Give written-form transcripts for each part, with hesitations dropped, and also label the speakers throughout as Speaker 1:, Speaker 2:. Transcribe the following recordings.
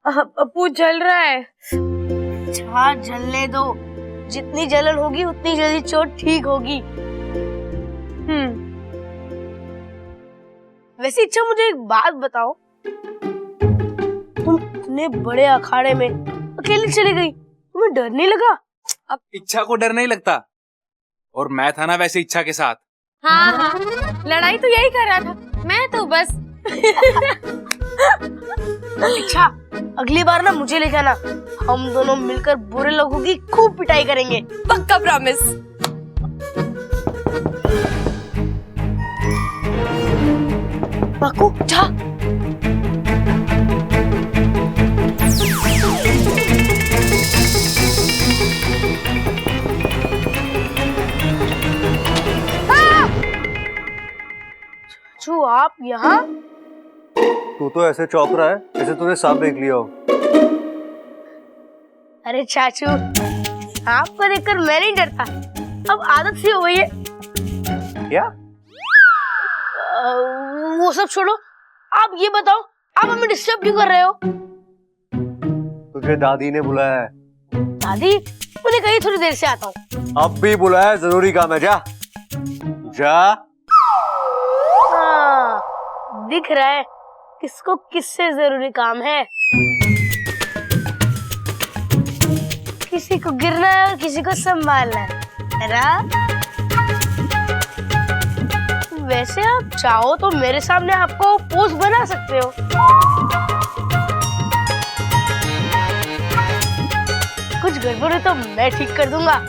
Speaker 1: अप्पू जल रहा है।
Speaker 2: हाँ जलने दो, जितनी जलन होगी उतनी जल्दी चोट ठीक होगी। वैसे इच्छा मुझे एक बात बताओ, तुम इतने बड़े अखाड़े में अकेले चली गई, तुम्हें डर नहीं लगा?
Speaker 3: अब इच्छा को डर नहीं लगता, और मैं था ना वैसे इच्छा के साथ।
Speaker 1: हाँ, लड़ाई तो यही कर रहा था, मैं तो बस।
Speaker 2: इच्छा अगली बार ना मुझे ले जाना, हम दोनों मिलकर बुरे लोगों की खूब पिटाई करेंगे।
Speaker 1: पक्का प्रॉमिस।
Speaker 2: बाकू जा। चाचू आप यहाँ?
Speaker 4: तू तो ऐसे चौंक रहा है जैसे तूने सांप देख लिया हो।
Speaker 2: अरे चाचू, सांप को देखकर मैं नहीं डरता, अब आदत सी हो गई है।
Speaker 4: क्या?
Speaker 2: वो सब छोड़ो, आप ये बताओ, आप हमें डिस्टर्ब क्यों कर रहे हो?
Speaker 4: तुझे दादी ने बुलाया है।
Speaker 2: दादी? मुझे कहीं थोड़ी देर से आता हूँ।
Speaker 4: अब भी बुलाया, जरूरी काम है, जा जा।
Speaker 2: हाँ, दिख रहा है किसको किससे जरूरी काम है। किसी को गिरना है और किसी को संभालना है ना? वैसे आप चाहो तो मेरे सामने आपको पोज बना सकते हो। कुछ गड़बड़ है तो मैं ठीक कर दूंगा।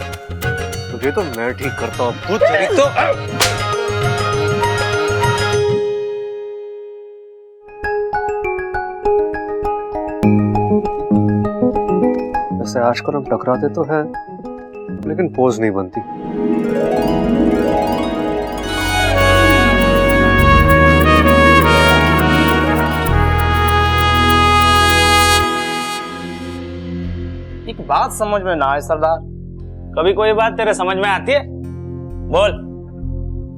Speaker 4: तुझे तो मैं ठीक करता हूँ। तो वैसे आजकल हम टकराते तो हैं, लेकिन पोज नहीं बनती।
Speaker 5: एक बात समझ में ना आए सरदार, कभी कोई बात तेरे समझ में आती है? बोल।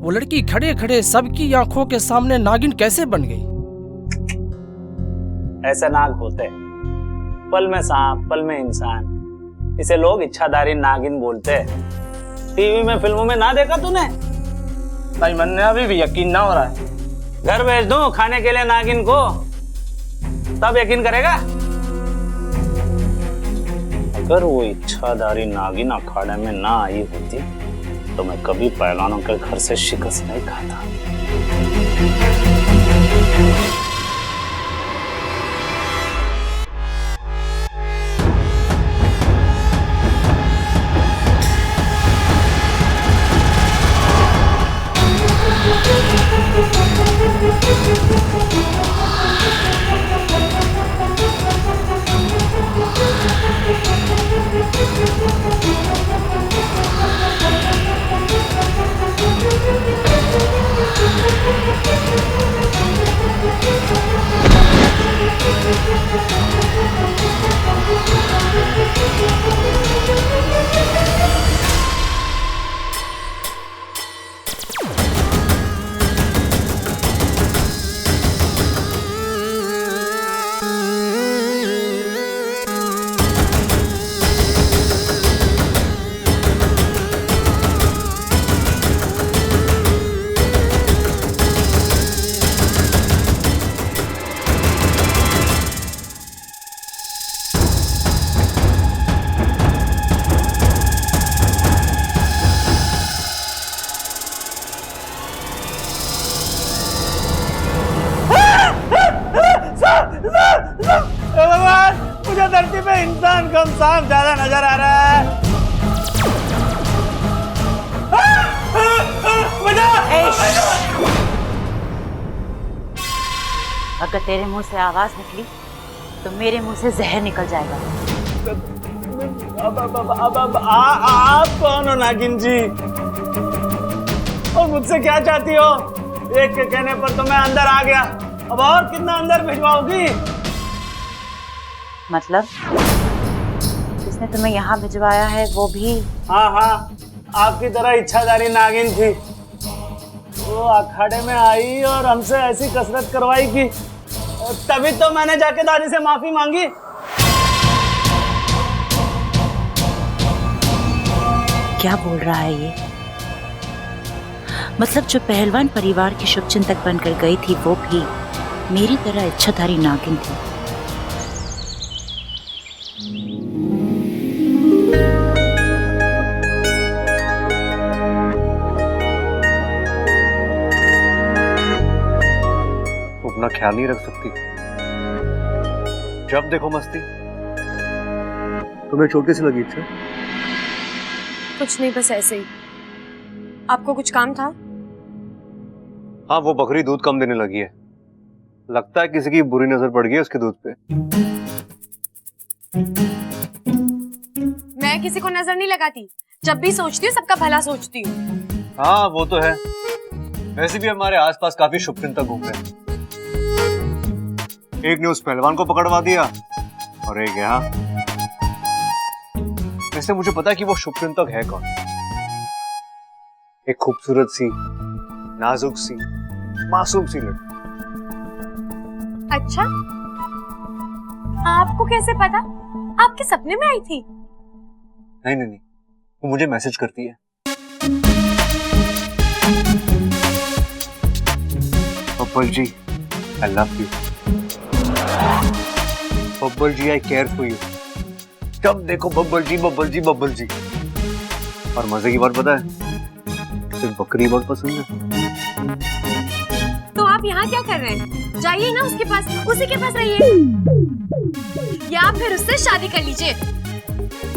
Speaker 6: वो लड़की खड़े खड़े सबकी आंखों के सामने नागिन कैसे बन गई?
Speaker 5: ऐसे नाग होते, पल में सांप पल में इंसान, इसे लोग इच्छाधारी नागिन बोलते हैं। टीवी में फिल्मों में ना देखा तूने? भाई मन ने अभी भी यकीन ना हो रहा है। घर भेज दूं खाने के लिए नागिन को, तब यकीन करेगा? अगर वो इच्छाधारी नागिन अखाड़े में ना आई होती तो मैं कभी पहलवानों के घर से शिकस्त नहीं खाता। भगवान, मुझे धरती पे इंसान कम सांप ज्यादा नजर आ रहा है।
Speaker 7: अगर तेरे मुंह से आवाज निकली तो मेरे मुंह से जहर निकल जाएगा।
Speaker 5: आप कौन हो नागिन जी? और मुझसे क्या चाहती हो? एक के कहने पर तो मैं अंदर आ गया, अब और कितना अंदर भिजवाओगी?
Speaker 7: मतलब जिसने तुम्हें यहाँ भिजवाया है वो भी?
Speaker 5: हाँ हाँ, आपकी तरह इच्छाधारी नागिन थी। वो अखाड़े में आई और हमसे ऐसी कसरत करवाई कि तभी तो मैंने जाके दादी से माफी मांगी।
Speaker 7: क्या बोल रहा है ये? मतलब जो पहलवान परिवार की शुभचिंतक बनकर गई थी वो भी मेरी तरह इच्छाधारी नागिन थी।
Speaker 4: अपना ख्याल नहीं रख सकती, जब देखो मस्ती। तुम्हें चोट कैसी लगी? अच्छा,
Speaker 1: कुछ नहीं, बस ऐसे ही। आपको कुछ काम था?
Speaker 4: हाँ, वो बकरी दूध कम देने लगी है। लगता है किसी की बुरी नजर पड़ गई है उसके दूध पे।
Speaker 1: मैं किसी को नजर नहीं लगाती, जब भी सोचती हूँ सबका भला सोचती हूँ।
Speaker 4: हाँ वो तो है, वैसे भी हमारे आसपास काफी शुभचिंतक घूम रहे हैं। एक ने उस पहलवान को पकड़वा दिया और एक यहाँ। वैसे मुझे पता है कि वो शुभचिंतक है कौन। एक खूबसूरत सी, नाजुक सी, मासूम सी लड़की।
Speaker 1: अच्छा, आपको कैसे पता? आपके सपने में आई थी?
Speaker 4: नहीं नहीं नहीं, वो मुझे मैसेज करती है। Babbal ji, I love you. Babbal ji, I care for you. जब देखो बब्बल जी, बब्बल जी, बब्बल जी। और मजे की बात पता है, सिर्फ बकरी बहुत पसंद है।
Speaker 1: तो आप यहाँ क्या कर रहे हैं? जाइए ना उसके पास, उसी के पास रहिए, या फिर उससे शादी कर लीजिए।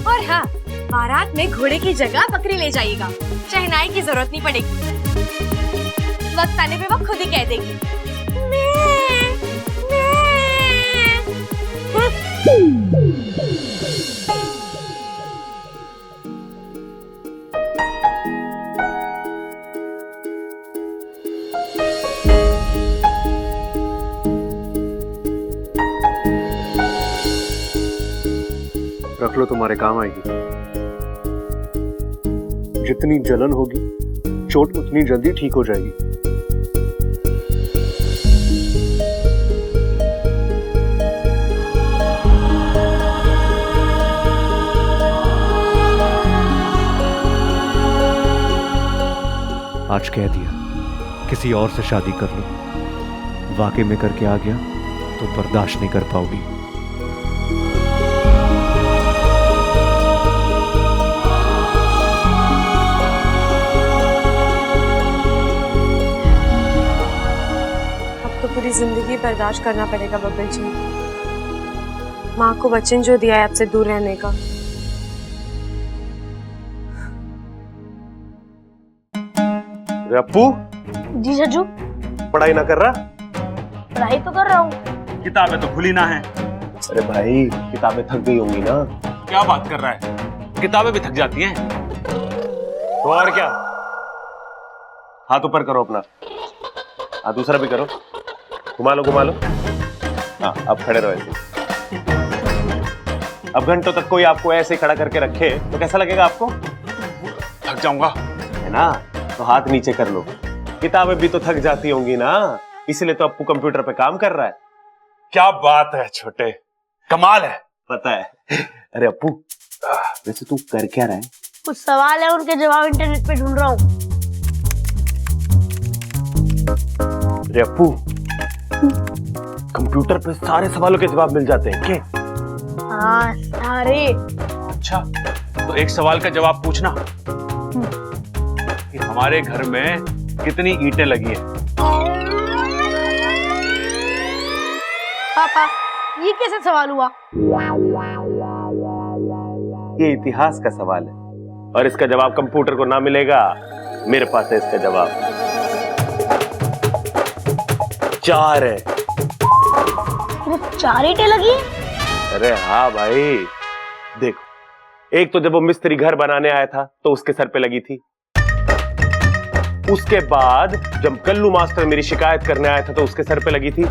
Speaker 1: और हाँ, बारात में घोड़े की जगह बकरी ले जाइएगा, शहनाई की जरूरत नहीं पड़ेगी। वक्त आने पे वो खुद ही कह देगी
Speaker 4: रख लो, तुम्हारे काम आएगी। जितनी जलन होगी, चोट उतनी जल्दी ठीक हो जाएगी। आज कह दिया किसी और से शादी कर लो, वाकई में करके आ गया तो बर्दाश्त नहीं कर पाओगी।
Speaker 1: अब तो पूरी जिंदगी बर्दाश्त करना पड़ेगा बब्बल जी। माँ को वचन जो दिया है आपसे दूर रहने का।
Speaker 8: अप्पू,
Speaker 2: जी सज्जू,
Speaker 8: पढ़ाई ना कर रहा?
Speaker 2: पढ़ाई तो कर रहा हूँ।
Speaker 8: किताबें तो खुली ना है। अरे भाई, किताबें थक गई होंगी ना।
Speaker 3: क्या बात कर रहा है, किताबें भी थक जाती हैं।
Speaker 8: तो और क्या, हाथ ऊपर करो अपना, हाँ दूसरा भी करो, घुमा लो घुमा लो। हाँ, अब खड़े रहो ऐसे। अब घंटों तक कोई आपको ऐसे खड़ा करके रखे तो कैसा लगेगा आपको?
Speaker 3: थक जाऊंगा,
Speaker 8: है ना? तो हाथ नीचे कर लो। किताबें भी तो थक जाती होंगी ना, इसलिए तो अप्पू कंप्यूटर पे काम कर रहा है।
Speaker 3: क्या बात है छोटे, कमाल है।
Speaker 8: पता है। अरे अप्पू, वैसे तू कर क्या रहा है?
Speaker 2: कुछ सवाल है, उनके जवाब इंटरनेट पे ढूंढ रहा हूँ।
Speaker 8: अरे अप्पू, कंप्यूटर पे सारे सवालों के जवाब मिल जाते हैं क्या?
Speaker 2: हाँ, सारे।
Speaker 3: अच्छा, तो एक सवाल का जवाब पूछना कि हमारे घर में कितनी ईंटें लगी हैं?
Speaker 2: पापा, ये कैसे सवाल हुआ?
Speaker 8: ये इतिहास का सवाल है और इसका जवाब कंप्यूटर को ना मिलेगा, मेरे पास है इसका जवाब। 4 है।
Speaker 2: 4 ईंटें लगी हैं?
Speaker 8: अरे हाँ भाई, देखो, एक तो जब वो मिस्त्री घर बनाने आया था तो उसके सर पे लगी थी। उसके बाद जब कल्लू मास्टर मेरी शिकायत करने आया था तो उसके सर पे लगी थी।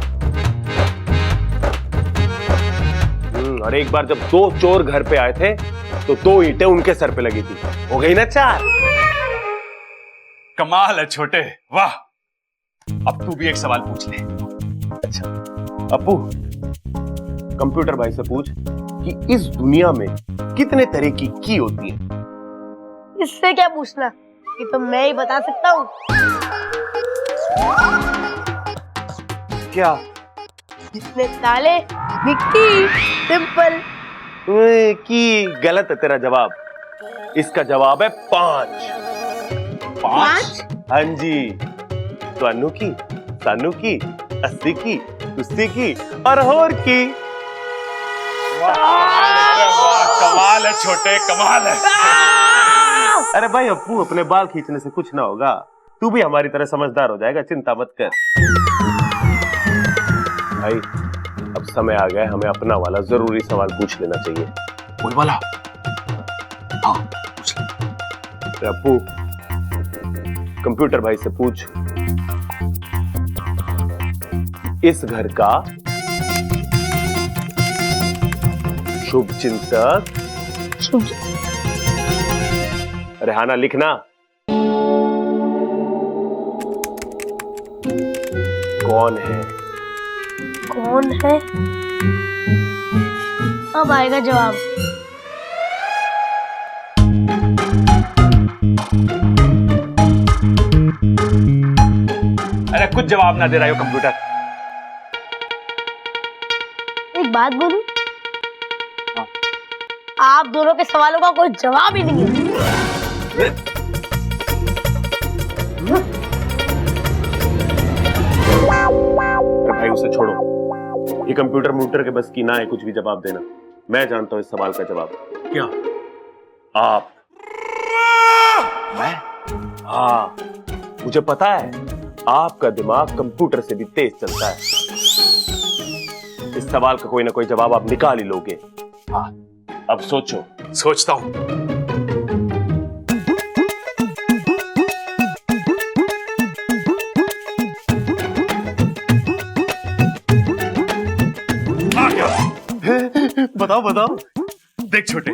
Speaker 8: और एक बार जब 2 चोर घर पे आए थे तो 2 ईंटें उनके सर पे लगी थी। हो गई ना 4।
Speaker 3: कमाल है छोटे, वाह। अब तू भी एक सवाल पूछ ले।
Speaker 8: अच्छा अप्पू, कंप्यूटर भाई से पूछ कि इस दुनिया में कितने तरह की होती है?
Speaker 2: इससे क्या पूछना, ये तो मैं ही बता सकता हूँ।
Speaker 8: क्या?
Speaker 2: जितने ताले मिट्टी। सिंपल।
Speaker 8: की गलत है तेरा जवाब। इसका जवाब है 5।
Speaker 2: 5?
Speaker 8: हाँ जी। तो अनु की, सानू की, अस्सी की, तुस्सी की और होर की।
Speaker 9: कमाल है छोटे, कमाल है।
Speaker 8: अरे भाई अप्पू, अपने बाल खींचने से कुछ ना होगा, तू भी हमारी तरह समझदार हो जाएगा, चिंता मत कर। भाई अब समय आ गया है, हमें अपना वाला जरूरी सवाल पूछ लेना चाहिए।
Speaker 3: वही वाला? हाँ, पूछ ले।
Speaker 8: अप्पू, कंप्यूटर भाई से पूछ, इस घर का शुभ चिंतक। रेहाना लिखना। कौन है?
Speaker 2: कौन है? अब आएगा जवाब।
Speaker 9: अरे कुछ जवाब ना दे रहा हो कंप्यूटर।
Speaker 2: एक बात बोलूं? आप दोनों के सवालों का कोई जवाब ही नहीं है।
Speaker 8: भाई उसे छोड़ो, ये कंप्यूटर म्यूटर के बस की ना है कुछ भी जवाब देना। मैं जानता हूं इस सवाल का जवाब।
Speaker 3: क्या?
Speaker 8: आप।
Speaker 3: मैं?
Speaker 8: हाँ, मुझे पता है आपका दिमाग कंप्यूटर से भी तेज चलता है। इस सवाल का कोई ना कोई जवाब आप निकाल ही लोगे।
Speaker 3: हाँ,
Speaker 8: अब सोचो।
Speaker 3: सोचता हूं।
Speaker 8: बताओ बताओ।
Speaker 9: देख छोटे,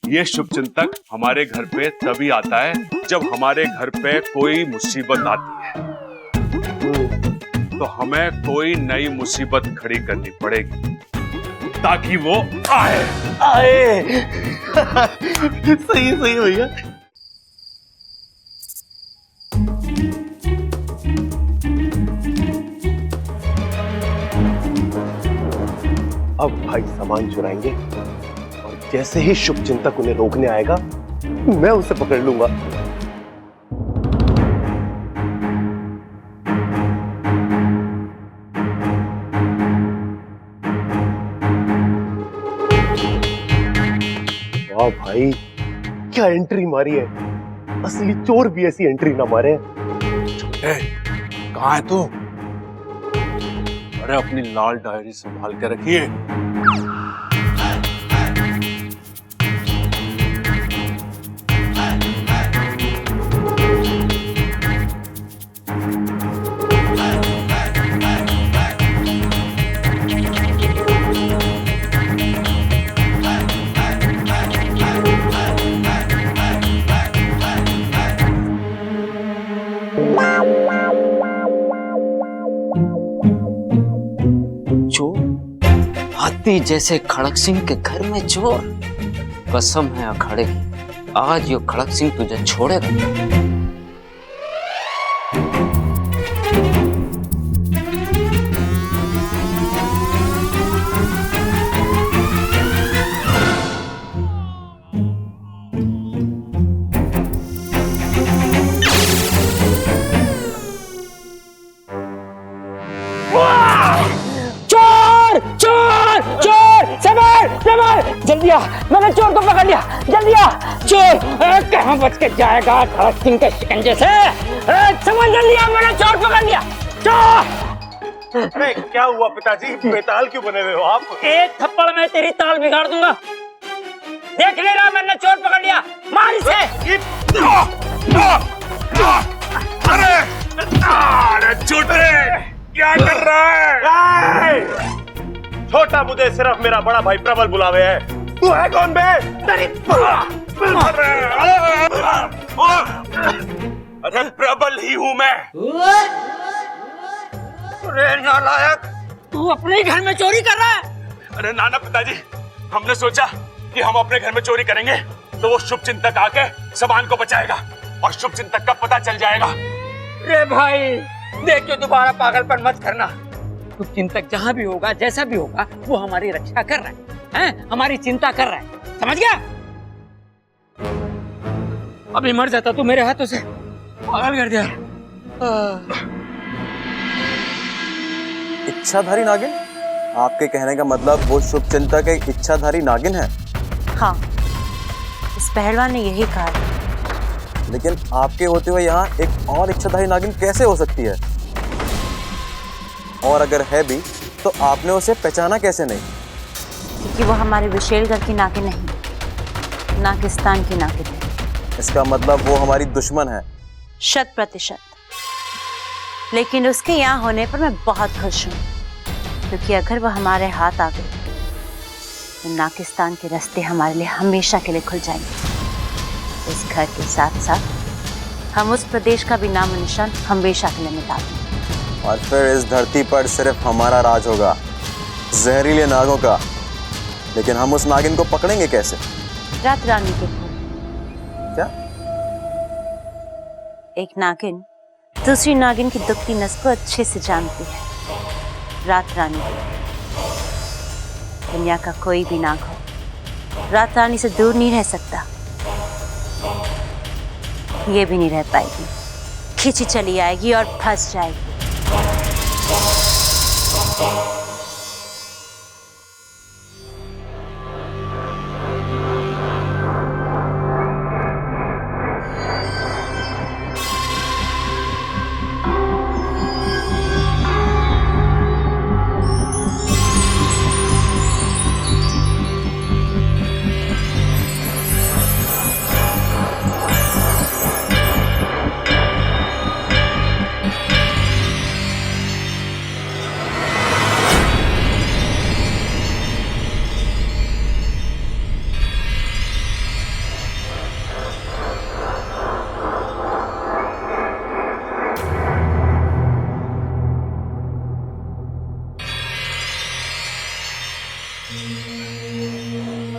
Speaker 9: ये शुभ चिंतक हमारे घर पे तभी आता है जब हमारे घर पे कोई मुसीबत आती है, तो हमें कोई नई मुसीबत खड़ी करनी पड़ेगी ताकि वो आए।
Speaker 8: सही सही भैया। अब भाई सामान चुराएंगे और जैसे ही शुभ चिंतक उन्हें रोकने आएगा मैं उसे पकड़ लूंगा। वाह भाई, क्या एंट्री मारी है। असली चोर भी ऐसी एंट्री ना मारे।
Speaker 3: कहाँ है तू? अरे अपनी लाल डायरी संभाल के रखिए।
Speaker 10: हाथी जैसे खड़क सिंह के घर में चोर। कसम है अखाड़े की, आज यो खड़क सिंह तुझे छोड़ेगा।
Speaker 6: जल्दी आ, मैंने चोर को पकड़ लिया। जल्दी आ। चोर कहाँ बच के जाएगा खड़क सिंह के शिकंजे से। समझ जल्दी आ, मैंने चोर पकड़ लिया। चोर!
Speaker 8: अरे क्या हुआ पिताजी, बेताल क्यों बने हुए हो आप?
Speaker 6: एक थप्पड़ में तेरी ताल बिगाड़ दूंगा। देख ले रहा, मैंने चोर पकड़ लिया। मार इसे।
Speaker 9: अरे छोटे, क्या कर रहा है?
Speaker 8: छोटा मुझे सिर्फ मेरा बड़ा भाई प्रबल बुलावे है। तू है कौन बे?
Speaker 9: अरे प्रबल ही हूँ मैं।
Speaker 6: अरे नालायक, तू अपने घर में चोरी कर रहा है।
Speaker 9: अरे नाना पिताजी, हमने सोचा कि हम अपने घर में चोरी करेंगे, तो वो शुभ चिंतक आके सामान को बचाएगा और शुभ चिंतक का पता चल जाएगा।
Speaker 6: रे भाई देखियो, दोबारा पागलपन मत करना। शुभ चिंतक जहाँ भी होगा, जैसा भी होगा, वो हमारी रक्षा कर रहा है, हमारी चिंता कर रहा है, समझ गया? अभी मर जाता तो मेरे हाथों से, पागल कर दिया।
Speaker 11: इच्छाधारी नागिन? आपके कहने का मतलब वो शुभ चिंतक एक इच्छाधारी नागिन है?
Speaker 7: हाँ, इस पहलवान ने यही कहा।
Speaker 11: लेकिन आपके होते हुए यहाँ एक और इच्छाधारी नागिन कैसे हो सकती है? और अगर है भी तो आपने उसे पहचाना कैसे नहीं?
Speaker 7: क्योंकि वो हमारे विशेलगढ़ की नागिन नहीं, नागिस्तान की नागिन है।
Speaker 11: इसका मतलब वो हमारी दुश्मन है?
Speaker 7: 100%। लेकिन उसके यहाँ होने पर मैं बहुत खुश हूँ, क्योंकि अगर वो हमारे हाथ आ गई तो नागिस्तान के रास्ते हमारे लिए हमेशा के लिए खुल जाएंगे। इस घर के साथ साथ हम उस प्रदेश का भी नाम निशान हमेशा के लिए मिटा देंगे।
Speaker 11: और फिर इस धरती पर सिर्फ हमारा राज होगा, जहरीले नागों का। लेकिन हम उस नागिन को पकड़ेंगे कैसे?
Speaker 7: रात रानी के थ्रू।
Speaker 11: क्या?
Speaker 7: एक नागिन दूसरी नागिन की दुखती नस को अच्छे से जानती है। रात रानी, दुनिया का कोई भी नाग हो, रात रानी से दूर नहीं रह सकता। ये भी नहीं रह पाएगी, खींची चली आएगी और फंस जाएगी।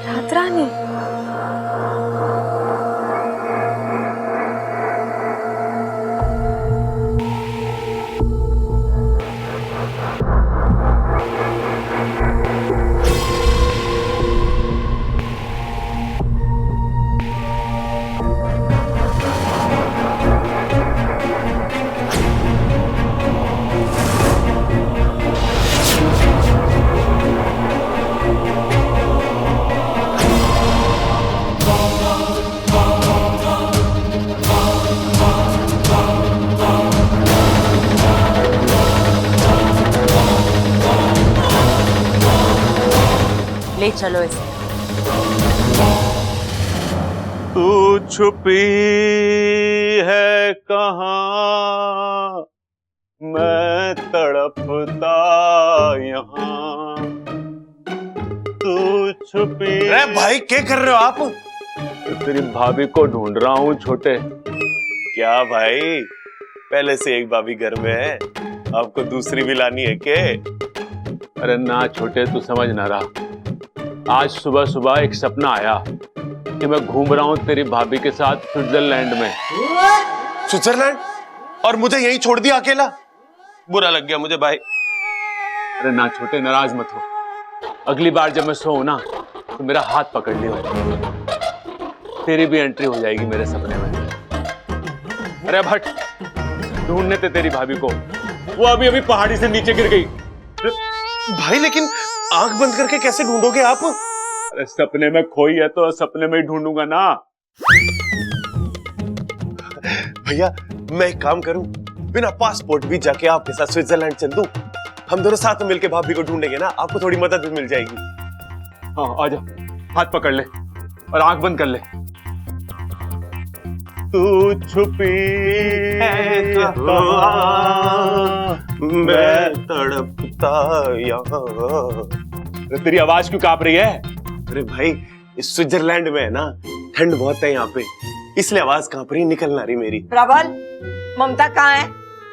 Speaker 1: रात रानी,
Speaker 7: ले चलो इसे।
Speaker 8: तू छुपी है कहाँ, मैं तड़पता यहाँ। तू छुपी।
Speaker 4: अरे भाई क्या कर रहे हो आप?
Speaker 8: तो तेरी भाभी को ढूंढ रहा हूँ छोटे।
Speaker 4: क्या भाई, पहले से एक भाभी घर में है, आपको दूसरी भी लानी है क्या?
Speaker 8: अरे ना छोटे, तू समझ ना रहा। आज सुबह सुबह एक सपना आया कि मैं घूम रहा हूँ तेरी भाभी के साथ स्विट्जरलैंड में।
Speaker 4: स्विट्जरलैंड? और मुझे यहीं छोड़ दिया अकेला? बुरा लग गया मुझे भाई।
Speaker 8: अरे ना छोटे, नाराज मत हो। अगली बार जब मैं सोऊं ना तो मेरा हाथ पकड़ लियो, तेरी भी एंट्री हो जाएगी मेरे सपने में। अरे भट, ढूंढने थे तेरी भाभी को, वो अभी अभी पहाड़ी से नीचे गिर गई।
Speaker 4: भाई लेकिन आंख बंद करके कैसे ढूंढोगे आप?
Speaker 8: अरे सपने में खोई है तो सपने में ही ढूंढूंगा ना।
Speaker 4: भैया मैं एक काम करूं, बिना पासपोर्ट भी जाके आपके साथ स्विट्जरलैंड चल दूं। हम दोनों साथ में मिलकर भाभी को ढूंढेंगे ना, आपको थोड़ी मदद भी मिल जाएगी।
Speaker 8: हाँ आजा, हाथ पकड़ ले और आंख बंद कर ले। तू छुपी है कहाँ,
Speaker 4: मैं तड़पता यहाँ।
Speaker 8: तेरी आवाज क्यों कांप रही है?
Speaker 4: अरे भाई इस स्विट्जरलैंड में है ना, ठंड बहुत है यहाँ पे, इसलिए आवाज कांप रही, निकल ना रही मेरी।
Speaker 12: प्रबल, ममता कहाँ है?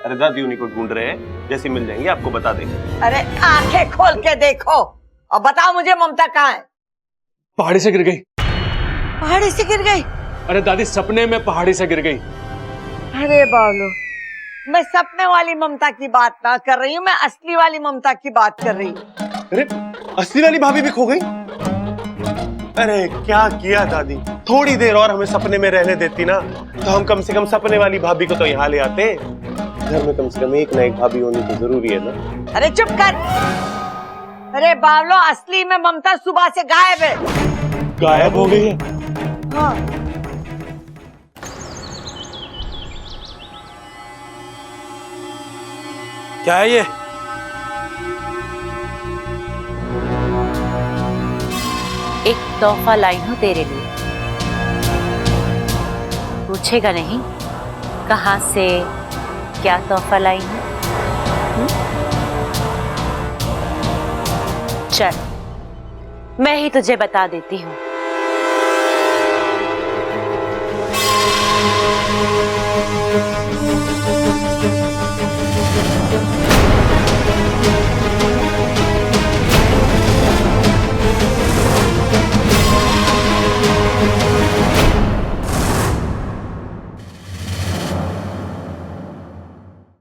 Speaker 4: अरे दादी उन्हीं को ढूंढ रहे हैं, जैसे मिल जाएंगे आपको बता देंगे।
Speaker 12: अरे आंखें खोल के देखो और बताओ मुझे ममता कहाँ है?
Speaker 8: पहाड़ी से गिर गई।
Speaker 12: पहाड़ी से गिर गई?
Speaker 9: अरे दादी सपने में पहाड़ी से गिर गई।
Speaker 12: अरे बाबलो, मैं सपने वाली ममता की बात ना कर रही हूँ, मैं असली वाली ममता की बात कर रही हूँ।
Speaker 8: अरे असली वाली भाभी भी खो गई? अरे क्या किया दादी, थोड़ी देर और हमें सपने में रहने देती ना, तो हम कम से कम सपने वाली भाभी को तो यहाँ ले आते। घर में कम से कम एक ना एक भाभी होनी तो जरूरी है ना।
Speaker 12: अरे चुप कर। अरे बावलो, असली में ममता सुबह से गायब है।
Speaker 8: गायब हो गई है?
Speaker 12: हाँ।
Speaker 8: क्या है ये?
Speaker 7: एक तोहफा लाई हूं तेरे लिए। पूछेगा नहीं कहां से क्या तोहफा लाई हूं? चल मैं ही तुझे बता देती हूँ।